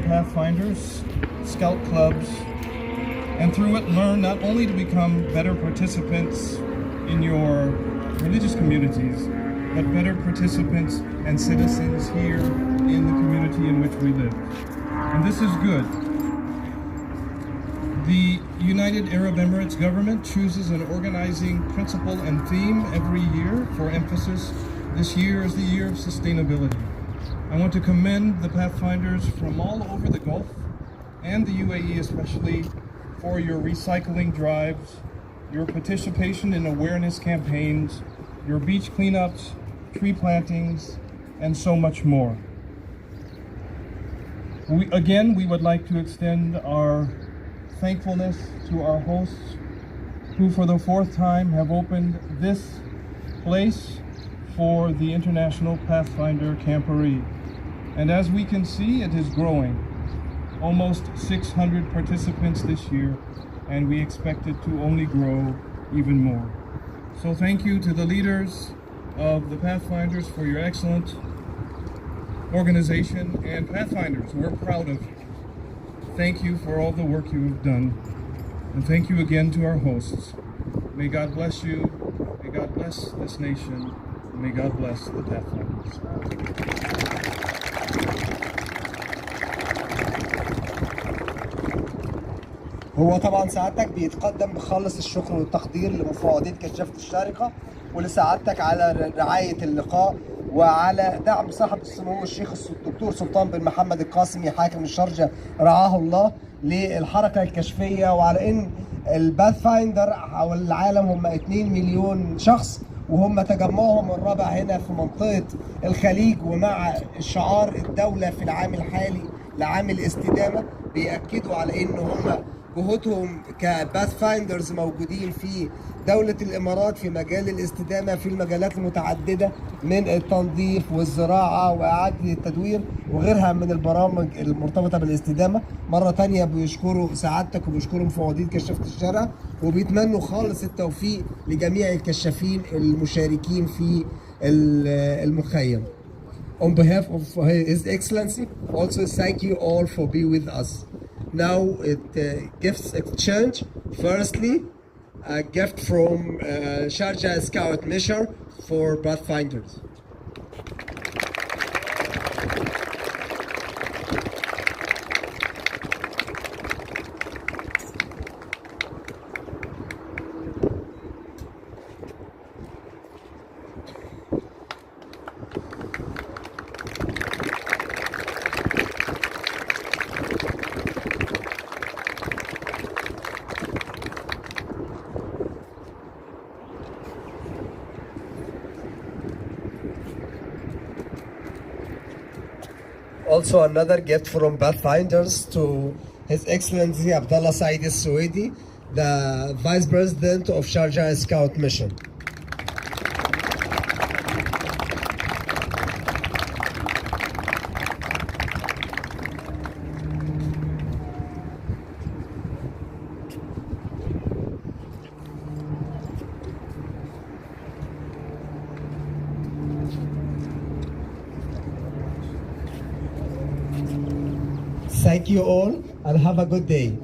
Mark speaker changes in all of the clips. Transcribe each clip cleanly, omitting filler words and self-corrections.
Speaker 1: pathfinders, scout clubs, and through it learn not only to become better participants in your religious communities, but better participants and citizens here in the community in which we live. And this is good. The United Arab Emirates government chooses an organizing principle and theme every year for emphasis. This year is the year of sustainability. I want to commend the Pathfinders from all over the Gulf and the UAE especially for your recycling drives, your participation in awareness campaigns, your beach cleanups, tree plantings, and so much more. We would like to extend our thankfulness to our hosts who for the fourth time have opened this place for the International Pathfinder Camporee. And as we can see, it is growing. Almost 600 participants this year, and we expect it to only grow even more. So thank you to the leaders of the Pathfinders for your excellent organization, and Pathfinders, we're proud of you. Thank you for all the work you have done, and thank you again to our hosts. May God bless you, may God bless this nation, and may God bless the Pathfinders.
Speaker 2: هو طبعا سعادتك بيتقدم بخالص الشكر والتقدير لمفوضية كشافة الشارقة ولسعادتك على رعاية اللقاء وعلى دعم صاحب السمو الشيخ الدكتور سلطان بن محمد القاسمي حاكم الشارجة رعاه الله للحركة الكشفية، وعلى ان الباثفايندر حول العالم هم 2 مليون شخص وهم تجمعهم الرابع هنا في منطقة الخليج، ومع شعار الدولة في العام الحالي لعام الاستدامة بيأكدوا على ان هم جهودهم كباثفايندرز موجودين في دولة الإمارات في مجال الاستدامة في المجالات المتعددة من التنظيف والزراعة وإعادة التدوير وغيرها من البرامج المرتبطة بالاستدامة. مرة تانية بيشكروا سعادتك وبيشكروا مفوضية كشافة الشارع وبيتمنوا خالص التوفيق لجميع الكشافين المشاركين في المخيم. On behalf of His Excellency, also thank you all for being with us. Now gifts exchange. Firstly, a gift from Sharjah Scout Mission for Pathfinders. Also another gift from Pathfinders to His Excellency Abdullah Saeed Al-Suwaidi, the Vice President of Sharjah Scout Mission. Thank you all and have a good day.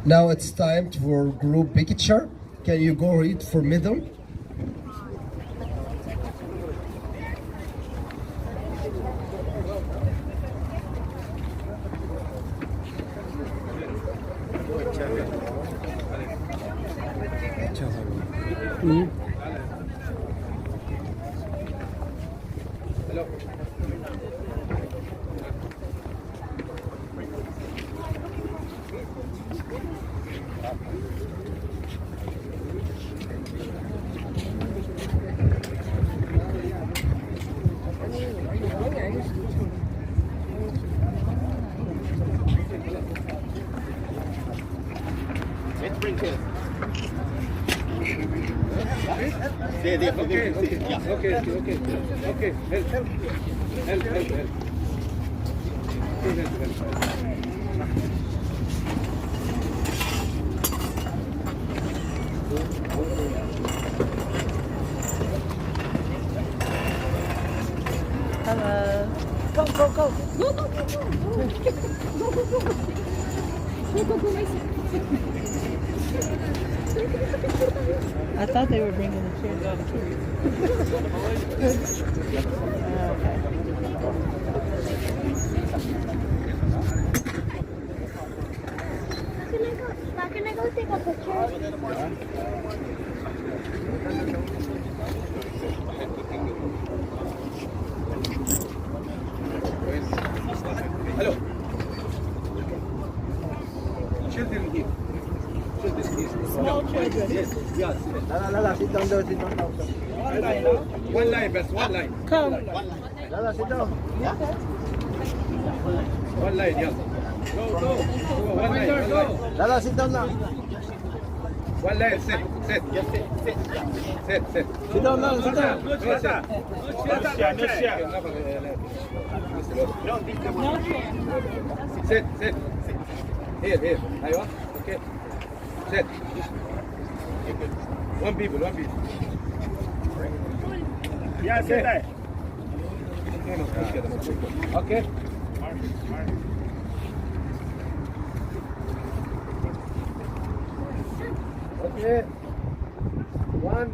Speaker 2: Now it's time for group picture. Can you go read for middle?
Speaker 3: Let's bring this. Okay. Help.
Speaker 4: Hello. Go. I thought they were bringing the chairs out of here.
Speaker 5: Can I go take a picture?
Speaker 3: Hello. Children here.
Speaker 4: Small children.
Speaker 3: Yes.
Speaker 2: لا sit down there, sit down.
Speaker 3: One line, best one line.
Speaker 4: Come.
Speaker 2: لا sit down.
Speaker 3: One line, yeah. Go. One line.
Speaker 2: لا sit down now.
Speaker 3: One line, sit. Just sit.
Speaker 2: Sit down now, sit down.
Speaker 3: No share.
Speaker 4: No chair.
Speaker 3: Sit. Here. Aywa. Okay. Sit. One people.
Speaker 6: Yeah, sit there.
Speaker 3: Okay. Okay. 1,